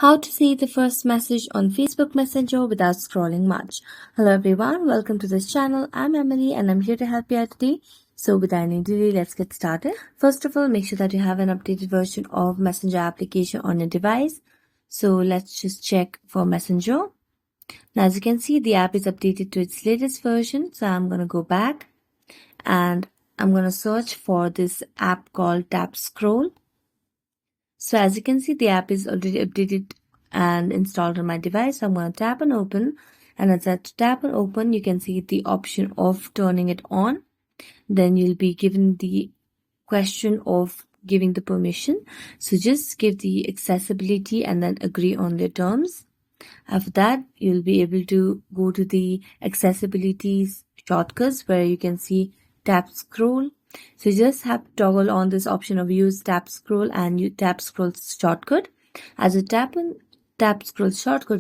How to see the first message on Facebook Messenger without scrolling much. Hello everyone, welcome to this channel. I'm Emily and I'm here to help you out today. So without any delay, let's get started. First of all, make sure that you have an updated version of Messenger application on your device. So let's just check for Messenger. Now as you can see, the app is updated to its latest version. So I'm going to go back and I'm going to search for this app called Tap Scroll. So as you can see, the app is already updated and installed on my device. So I'm going to tap and open. And as I tap and open, you can see the option of turning it on. Then you'll be given the question of giving the permission. So just give the accessibility and then agree on the terms. After that, you'll be able to go to the accessibility shortcuts where you can see tap scroll. So you just have to toggle on this option of use tap scroll and you tap scroll shortcut. As you tap scroll shortcut,